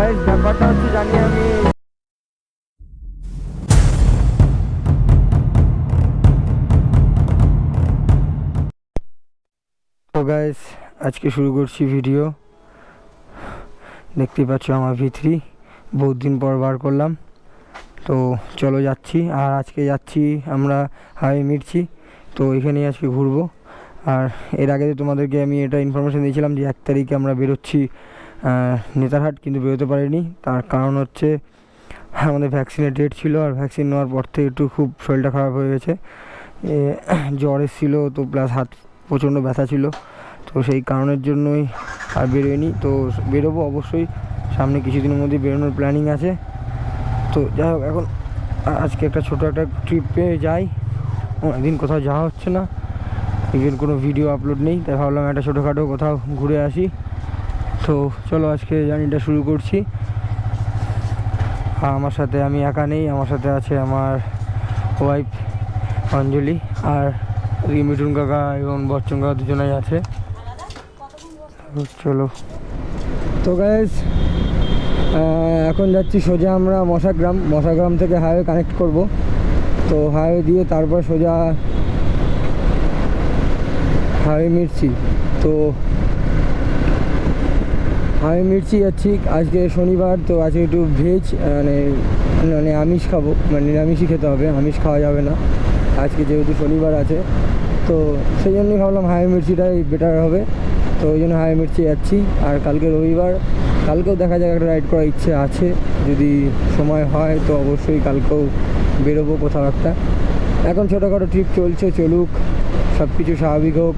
Guys ব্যাপারটা হচ্ছে জানি আমি তো গাইস আজকে শুরু করছি ভিডিও। দেখতে পাচ্ছ আমার V3 বহুত দিন পর বার করলাম। তো চলো যাচ্ছি, আর আজকে যাচ্ছি আমরা হাওয়াই মিরচি। তো এখানেই আজকে ঘুরবো। আর এর আগে তোমাদেরকে আমি এটা ইনফরমেশন দিয়েছিলাম যে 1 তারিখে আমরা বেরোচ্ছি নেতারহাট, কিন্তু বেরোতে পারিনি। তার কারণ হচ্ছে আমাদের ভ্যাকসিনের ডেট ছিল, আর ভ্যাকসিন নেওয়ার পর থেকে একটু খুব শরীরটা খারাপ হয়ে গেছে। জ্বর এসেছিল, তো প্লাস হাত প্রচণ্ড ব্যথা ছিল। তো সেই কারণের জন্যই আর বেরোয়নি। তো বেরোবো অবশ্যই, সামনে কিছুদিনের মধ্যে বেরোনোর প্ল্যানিং আছে। তো যাই হোক, এখন আজকে একটা ছোটো একটা ট্রিপে যাই। অনেকদিন কোথাও যাওয়া হচ্ছে না, ইভেন কোনো ভিডিও আপলোড নেই, তাই ভাবলাম একটা ছোটোখাটো কোথাও ঘুরে আসি। তো চলো আজকে জার্নিটা শুরু করছি। আমার সাথে আমি একা নেই, আমার সাথে আছে আমার ওয়াইফ অঞ্জলি, আর মিঠুন কাকা এবং বচ্চন কাকা দুজনেই আছে। চলো। তো গাইস এখন যাচ্ছি সোজা আমরা মশাগ্রাম থেকে হাইওয়ে কানেক্ট করব। তো হাইওয়ে দিয়ে তারপর সোজা হাওয়াই মিরচি। তো হাওয়াই মিরচি যাচ্ছি আজকে শনিবার। তো আজকে একটু ভেজ মানে আমিষ খাবো, মানে নিরামিষই খেতে হবে, আমিষ খাওয়া যাবে না আজকে যেহেতু শনিবার আছে। তো সেই জন্যই ভাবলাম হাওয়াই মিরচিটাই বেটার হবে। তো ওই জন্য হাওয়াই মিরচি যাচ্ছি। আর কালকে রবিবার, কালকেও দেখা যাক, একটা রাইড করার ইচ্ছে আছে। যদি সময় হয় তো অবশ্যই কালকেও বেরোবো কোথাও একটা। এখন ছোটোখাটো ট্রিপ চলছে, চলুক, সব কিছু স্বাভাবিক হোক।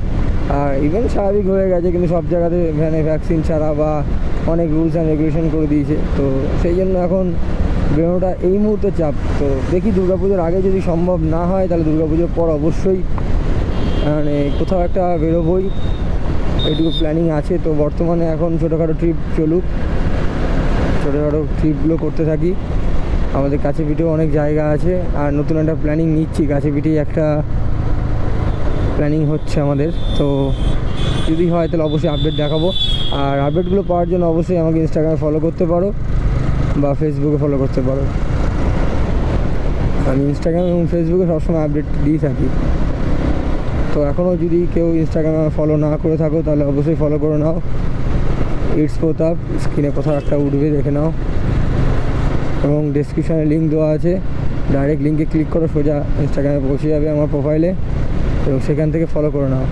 আর ইভেন স্বাভাবিক হয়ে গেছে, কিন্তু সব জায়গাতে ভ্যাকসিন ছাড়া বা অনেক রুলস অ্যান্ড রেগুলেশন করে দিয়েছে। তো সেই জন্য এখন বেরোনোটা এই মুহূর্তে চাপ। তো দেখি দুর্গাপুজোর আগে যদি সম্ভব না হয়, তাহলে দুর্গাপুজোর পর অবশ্যই মানে কোথাও একটা বেরোবই, এইটুকু প্ল্যানিং আছে। তো বর্তমানে এখন ছোটোখাটো ট্রিপ চলুক, ছোটোখাটো ট্রিপগুলো করতে থাকি। আমাদের কাছে পিঠেও অনেক জায়গা আছে, আর নতুন একটা প্ল্যানিং নিচ্ছি, কাছে পিঠেই একটা প্ল্যানিং হচ্ছে আমাদের। তো যদি হয় তাহলে অবশ্যই আপডেট দেখাবো। আর আপডেটগুলো পাওয়ার জন্য অবশ্যই আমাকে ইনস্টাগ্রামে ফলো করতে পারো বা ফেসবুকে ফলো করতে পারো। আমি ইনস্টাগ্রাম এবং ফেসবুকে সবসময় আপডেট দিয়ে থাকি। তো এখনও যদি কেউ ইনস্টাগ্রামে ফলো না করে থাকো তাহলে অবশ্যই ফলো করে নাও। ইটস প্রতাপ স্ক্রিনে কোথাও একটা উঠবে, দেখে নাও। এবং ডেসক্রিপশানে লিঙ্ক দেওয়া আছে, ডাইরেক্ট লিঙ্কে ক্লিক করো, সোজা ইনস্টাগ্রামে পৌঁছে যাবে আমার প্রোফাইলে, এবং সেখান থেকে ফলো করে নাও।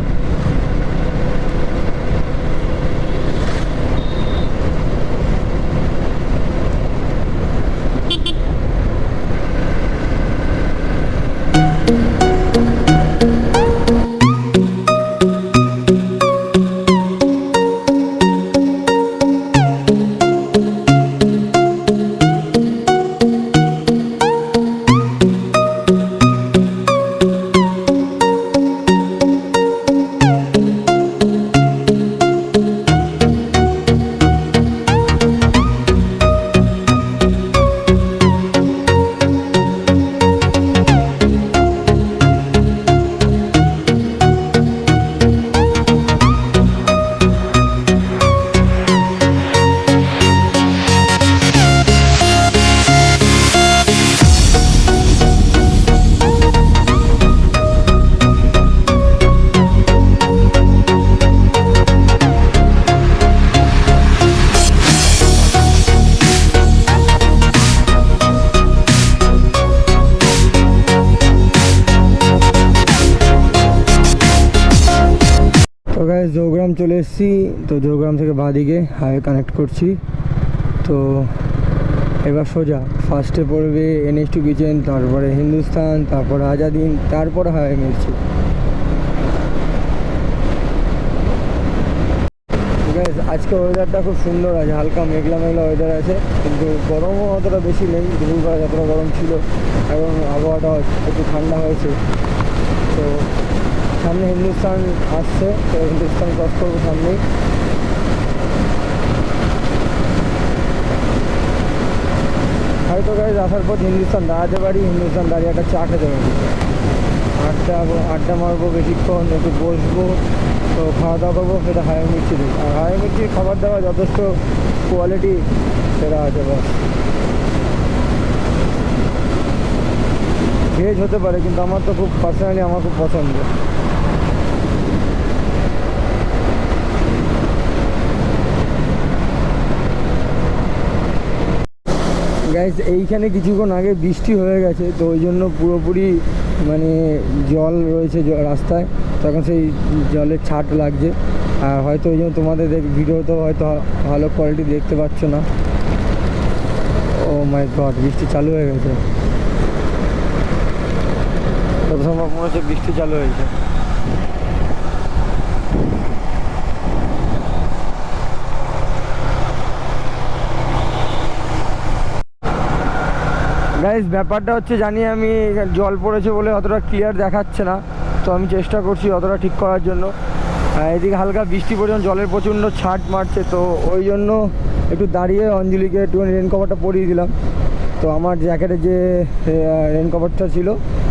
তো গাইস জৌগ্রাম চলে এসেছি। তো জৌগ্রাম থেকে বাঁদিকে হাইওয়ে কানেক্ট করছি। তো এবার সোজা ফার্স্টে পড়বে NH2 কিচেন, তারপরে হিন্দুস্তান, তারপরে আজাদিন, তারপরে হাওয়াই মিরচি। গাইস আজকে ওয়েদারটা খুব সুন্দর আছে, হালকা মেঘলা মেঘলা ওয়েদার আছে, কিন্তু গরমও অতটা বেশি নেই। দুপুরবেলা যতটা গরম ছিল, এখন আবহাওয়াটা একটু ঠান্ডা হয়েছে। তো সামনে হিন্দুস্তান আসছে, তো হিন্দুস্তান ক্রস করবো সামনেই। হয়তো গাইজ আসার পর হিন্দুস্তান দাঁড়াতে পারি, হিন্দুস্তান দাঁড়িয়ে একটা চা খেতে পারি, আড্ডা মারবো বেশিক্ষণ, একটু বসবো। তো তো খাওয়া দাওয়া করবো সেটা হাই মির্চি দিই। আর হাই মির্চির খাবার দাবার যথেষ্ট কোয়ালিটি সেটা আছে। বাস ভেজ হতে পারে, কিন্তু আমার তো খুব পার্সোনালি আমার খুব পছন্দ। গাইস এইখানে কিছুক্ষণ আগে বৃষ্টি হয়ে গেছে, তো ওই জন্য পুরোপুরি মানে জল রয়েছে রাস্তায়, তখন সেই জলের ছাট লাগছে। আর হয়তো ওই জন্য তোমাদের ভিডিওতেও হয়তো ভালো কোয়ালিটি দেখতে পাচ্ছ না। ও মাই গড, বৃষ্টি চালু হয়ে গেছে। তত সম্ভব মনে হচ্ছে বৃষ্টি চালু হয়েছে। গাইস ব্যাপারটা হচ্ছে, জানি আমি জল পড়েছে বলে অতটা ক্লিয়ার দেখাচ্ছে না, তো আমি চেষ্টা করছি অতটা ঠিক করার জন্য। এদিকে হালকা বৃষ্টি পড়ছে, জলের প্রচণ্ড ছাট মারছে, তো ওই জন্য একটু দাঁড়িয়ে অঞ্জলিকে একটুখানি রেন কভারটা পরিয়ে দিলাম। তো আমার জ্যাকেটে যে রেন কভারটা ছিল,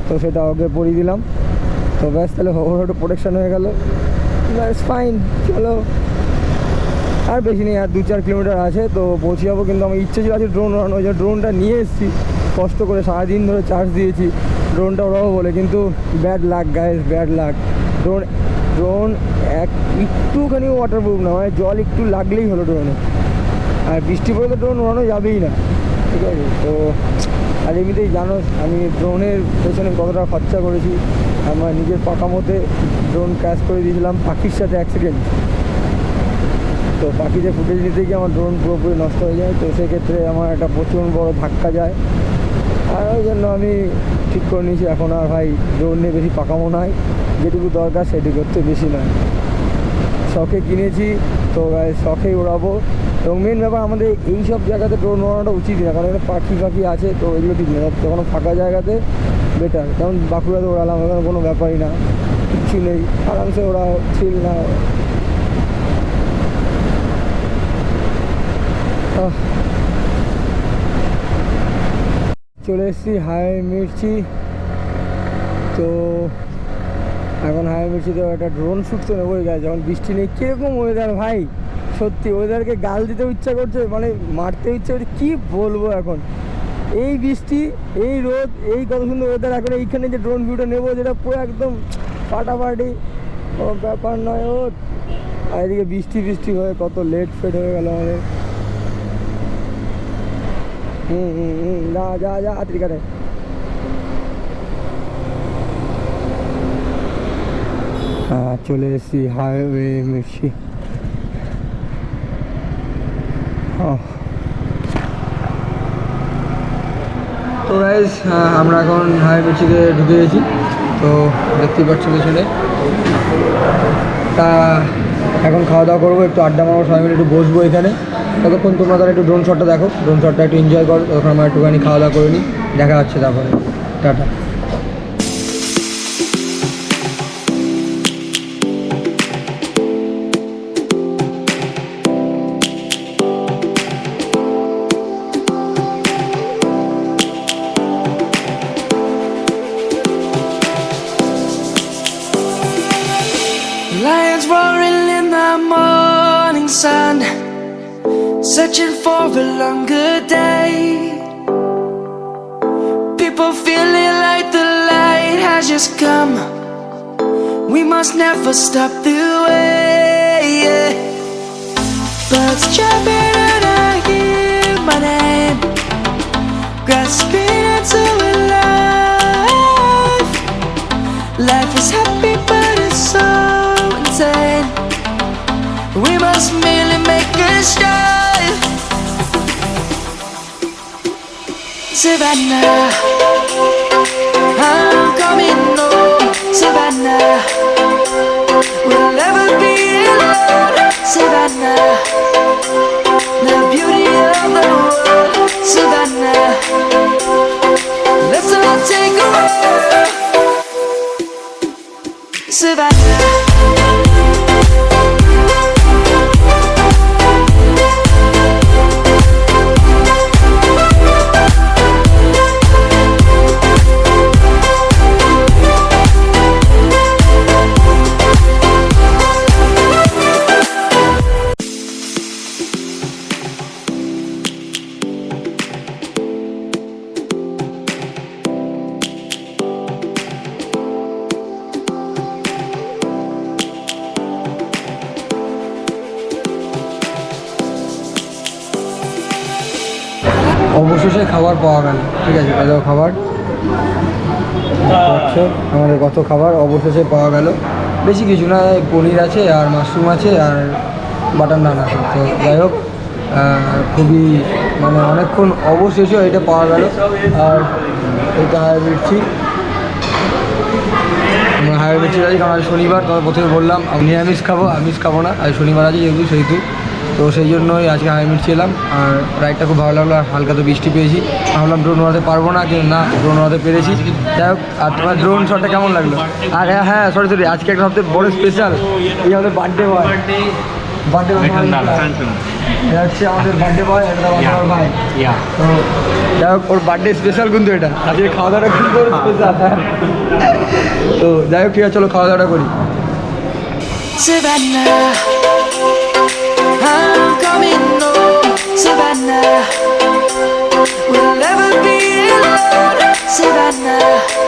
তো সেটা ওকে পরিয়ে দিলাম। তো ব্যাস, তাহলে ওর একটু প্রোটেকশান হয়ে গেল। ব্যাস ফাইন, চলো। আর বেশি নেই, আর 2-4 কিলোমিটার আছে তো পৌঁছে যাবো। কিন্তু আমার ইচ্ছে ছিল আছে ড্রোন ওড়ানো, ওই জন্য ড্রোনটা নিয়ে এসেছি, কষ্ট করে সারাদিন ধরে চার্জ দিয়েছি ড্রোনটা ওড়াবো বলে। কিন্তু bad luck guys, bad luck. Drone একটুখানি ওয়াটারপ্রুফ না, মানে জল একটু লাগলেই হলো ড্রোনে। আর বৃষ্টি পড়ে তো ড্রোন ওড়ানো যাবেই না, ঠিক আছে? তো আর এমনিতেই জানো আমি ড্রোনের পেছনে কতটা খরচা করেছি। আমার নিজের পাকা মতে ড্রোন ক্র্যাশ করে দিয়েছিলাম, পাখির সাথে অ্যাক্সিডেন্ট। তো পাখিদের ফুটেজ নিতে গিয়ে আমার ড্রোন পুরোপুরি নষ্ট হয়ে যায়, তো সেক্ষেত্রে আমার একটা প্রচুর বড় ধাক্কা যায়। আর ওই জন্য আমি ঠিক করে নিয়েছি এখন আর ভাই ড্রোন নিয়ে বেশি পাকামো নয়, যেটুকু দরকার সেটুকু করতে, বেশি নয়। শখে কিনেছি, তো শখেই ওড়াবো। এবং মেন ব্যাপার, আমাদের এই সব জায়গাতে ড্রোন ওড়ানোটা উচিত না, কারণ এখানে পাখি আছে, তো এগুলো ঠিক নেই। কোনো ফাঁকা জায়গাতে বেটার, যেমন বাঁকুড়াতে ওড়ালাম, এখানে কোনো ব্যাপারই না, কিচ্ছু নেই, আরামসে ওড়াও, ছিল না। চলে এসেছি হাই মির্চি। তো এখন হাই মির্চিতে একটা ড্রোন শ্যুট তো নেবই গেছে, যখন বৃষ্টি নেই। কীরকম ওয়েদার ভাই, সত্যি ওয়েদারকে গাল দিতে ইচ্ছা করছে, মানে মারতে ইচ্ছা করছে, কী বলবো। এখন এই বৃষ্টি, এই রোদ, এই কত সুন্দর ওয়েদার, এখন এইখানে যে ড্রোন ভিউটা নেবো, যেটা পুরো একদম ফাটাফাটি, ও ব্যাপার নয় ও। আর এদিকে বৃষ্টি হয়ে কত লেট ফেট হয়ে গেল আমাদের। যা আত্রিকারে। চলে এসেছি হাইওয়ে মির্চি। তো গাইস আমরা এখন হাইওয়ে মির্চিতে ঢুকে গেছি, তো দেখতেই পাচ্ছ পেছনে। তা এখন খাওয়া দাওয়া করবো, একটু আড্ডা মারবো, সবাই মিলে একটু বসবো এখানে। ততক্ষণ তোমরা তাহলে একটু ড্রোন শটটা দেখো, ড্রোন শটটা একটু এনজয় করো, তখন আমরা একটুখানি খাওয়া দাওয়া করে নিই। দেখা যাচ্ছে তারপরে, tata. Lions roaring in the morning sun, searching for a longer day. People feeling like the light has just come. We must never stop the way, yeah. Birds jumping and I hear my name, grasping into a life. Life is happy but it's so insane. We must merely make a start. Savannah, I'm coming home. Savannah, we'll never be alone. Savannah, the beauty of the world. Savannah, let's all take a walk. Savannah. অবশেষে খাবার পাওয়া গেল। ঠিক আছে, এটাও খাবার হচ্ছে আমাদের কত খাবার অবশেষে পাওয়া গেল। বেশি কিছু না, পনির আছে আর মাশরুম আছে আর বাটার নান আছে। তো যাই হোক, খুবই মানে অনেকক্ষণ অবশেষে এটা পাওয়া গেল। আর এটা মির্চি, আমরা হায়ার মির্চি আছি কারণ আজ শনিবার। তোমার প্রথমে বললাম আমি নিরামিষ খাবো, আমিষ খাবো না, আজ শনিবার আছে যেহেতু সেহেতু, তো সেই জন্যই আজকে হায়ার মির্চি এলাম। আর রাইডটা খুব ভালো লাগলো, আর হালকা তো বৃষ্টি পেয়েছি। ভাবলাম ড্রোন উড়াতে পারবো না, কিন্তু না, ড্রোন উড়াতে পেরেছি। যাই হোক, আর তোমার ড্রোন শটটা কেমন লাগলো? আর হ্যাঁ সরি আজকে একটা সবথেকে বড় স্পেশাল, এই আমাদের বার্থডে বয়, বার্থডে এটা হচ্ছে আমাদের বার্থডে বয়, এটা আমার ভাই। তো যাই হোক, ওর বার্থডে স্পেশাল কিন্তু এটা, আজকে খাওয়া দাওয়াটা কিন্তু ওর স্পেশাল। তো যাই হোক, ঠিক আছে, চলো খাওয়া দাওয়াটা করি। Savannah, I'm coming home. Savannah, we'll never be alone. Savannah.